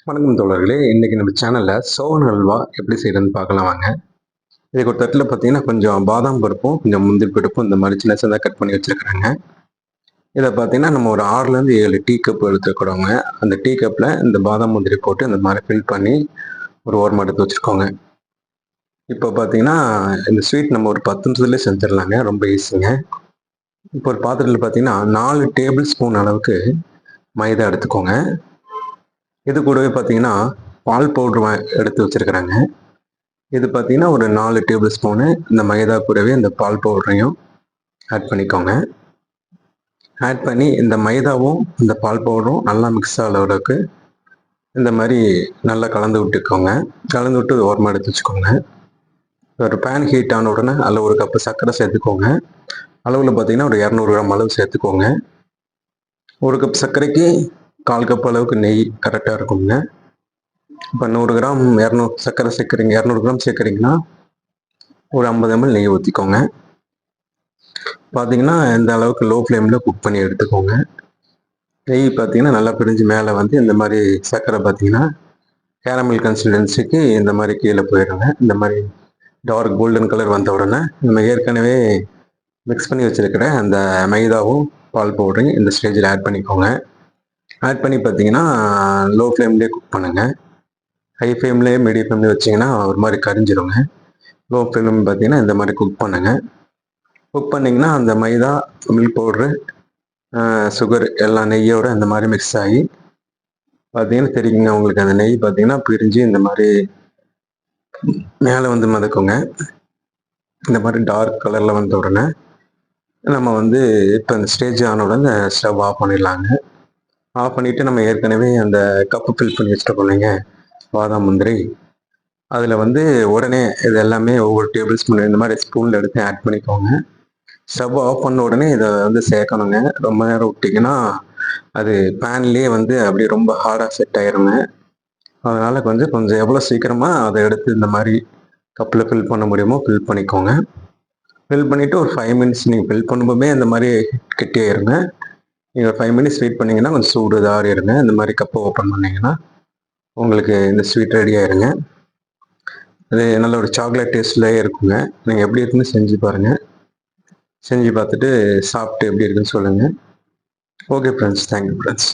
வணக்கம் தோழர்களே. இன்னைக்கு நம்ம சேனல்ல சோவன் அல்வா எப்படி செய்யறதுன்னு பார்க்கலாம் வாங்க. இதுக்கு ஒரு தட்டில் பார்த்தீங்கன்னா கொஞ்சம் பாதாம் பருப்பும் கொஞ்சம் முந்திரி பருப்பும் இந்த மாதிரி சின்ன சின்னதாக கட் பண்ணி வச்சிருக்கிறேங்க. இதை பார்த்தீங்கன்னா நம்ம ஒரு 6லேருந்து 7 டீ கப் எடுத்துக்கிடுவோங்க. அந்த டீ கப்பில் இந்த பாதாம் முந்திரி போட்டு இந்த மாதிரி ஃபில் பண்ணி ஒரு ஓரமாக எடுத்து வச்சுருக்கோங்க. இப்போ பார்த்தீங்கன்னா இந்த ஸ்வீட் நம்ம ஒரு 10 நிமிஷத்துலேயே செஞ்சிடலாங்க. ரொம்ப ஈஸிங்க. இப்போ ஒரு பாத்திரத்தில் பார்த்தீங்கன்னா 4 டேபிள் ஸ்பூன் அளவுக்கு மைதா எடுத்துக்கோங்க. இது கூடவே பார்த்தீங்கன்னா பால் பவுடர் எடுத்து வச்சிருக்கிறேங்க. இது பார்த்தீங்கன்னா ஒரு 4 டேபிள் ஸ்பூனு இந்த மைதா கூடவே இந்த பால் பவுடரையும் ஆட் பண்ணிக்கோங்க. ஆட் பண்ணி இந்த மைதாவும் இந்த பால் பவுடரும் நல்லா மிக்ஸ் ஆகிற அளவுக்கு இந்த மாதிரி நல்லா கலந்து விட்டுக்கோங்க. கலந்து விட்டு ஓரமாக எடுத்து வச்சுக்கோங்க. ஒரு பேன் ஹீட் ஆன உடனே அதில் ஒரு கப்பு சர்க்கரை சேர்த்துக்கோங்க. அளவில் பார்த்தீங்கன்னா ஒரு 200 கிராம் அளவு சேர்த்துக்கோங்க. ஒரு கப் சர்க்கரைக்கு 1/4 கப் அளவுக்கு நெய் கரெக்டாக இருக்குங்க. இப்போ 100 கிராம் 200 சர்க்கரை சேர்க்குறீங்க, 200 கிராம் சேர்க்குறீங்கன்னா ஒரு 50 ml நெய் ஊற்றிக்கோங்க. பார்த்தீங்கன்னா இந்த அளவுக்கு லோ ஃப்ளேமில் குக் பண்ணி எடுத்துக்கோங்க. நெய் பார்த்தீங்கன்னா நல்லா பிரிஞ்சு மேலே வந்து இந்த மாதிரி சர்க்கரை பார்த்தீங்கன்னா கேரமல் கன்சிஸ்டன்சிக்கு இந்த மாதிரி கீழே போயிடுங்க. இந்த மாதிரி டார்க் கோல்டன் கலர் வந்த உடனே நம்ம ஏற்கனவே மிக்ஸ் பண்ணி வச்சுருக்கிற அந்த மைதாவும் பால் பவுடரையும் இந்த ஸ்டேஜில் ஆட் பண்ணிக்கோங்க. ஆட் பண்ணி பார்த்தீங்கன்னா லோ ஃப்ளேம்லேயே குக் பண்ணுங்கள். ஹை ஃப்ளேம்லேயே மீடியம் ஃப்ளேம்லேயே வச்சிங்கன்னா ஒரு மாதிரி கரிஞ்சிருங்க. லோ ஃப்ளேம் பார்த்தீங்கன்னா இந்த மாதிரி குக் பண்ணுங்கள். குக் பண்ணிங்கன்னா அந்த மைதா, மில்க் பவுட்ரு, சுகர் எல்லாம் நெய்யோடு இந்த மாதிரி மிக்ஸ் ஆகி பார்த்தீங்கன்னா தெரியுங்க உங்களுக்கு. அந்த நெய் பார்த்தீங்கன்னா பிரிஞ்சு இந்த மாதிரி மேலே வந்து மிதக்குங்க. இந்த மாதிரி டார்க் கலரில் வந்த உடனே நம்ம வந்து இப்போ இந்த ஸ்டேஜ் ஆன உடனே ஸ்டவ் ஆஃப் பண்ணிடலாங்க. ஆஃப் பண்ணிவிட்டு நம்ம ஏற்கனவே அந்த கப்பு ஃபில் பண்ணி வச்சுட்டு இல்லைங்க பாதாம் முந்திரி, அதில் வந்து உடனே இது எல்லாமே ஒவ்வொரு டேபிள் ஸ்பூன் இந்த மாதிரி ஸ்பூனில் எடுத்து ஆட் பண்ணிக்கோங்க. ஸ்டவ் ஆஃப் பண்ண உடனே இதை வந்து சேர்க்கணுங்க. ரொம்ப நேரம் விட்டிங்கன்னா அது பேன்லேயே வந்து அப்படியே ரொம்ப ஹார்டாக செட் ஆயிருங்க. அதனால் கொஞ்சம் எவ்வளோ சீக்கிரமாக அதை எடுத்து இந்த மாதிரி கப்பில் ஃபில் பண்ண முடியுமோ ஃபில் பண்ணிக்கோங்க. ஃபில் பண்ணிவிட்டு ஒரு 5 மினிட்ஸ் நீங்கள் ஃபில் பண்ணும்போதே இந்த மாதிரி கெட்டியாயிருங்க. நீங்கள் 5 மினிட்ஸ் வெயிட் பண்ணிங்கன்னா கொஞ்சம் சூடு ஆறிடுங்க. இந்த மாதிரி கப்பை ஓப்பன் பண்ணிங்கன்னா உங்களுக்கு இந்த ஸ்வீட் ரெடி ஆயிருங்க. அது நல்ல ஒரு சாக்லேட் டேஸ்ட்லேயே இருக்குங்க. நீங்கள் எப்படி இருக்குன்னு செஞ்சு பாருங்கள். செஞ்சு பார்த்துட்டு சாப்பிட்டு எப்படி இருக்குன்னு சொல்லுங்கள். Okay friends, thank you friends.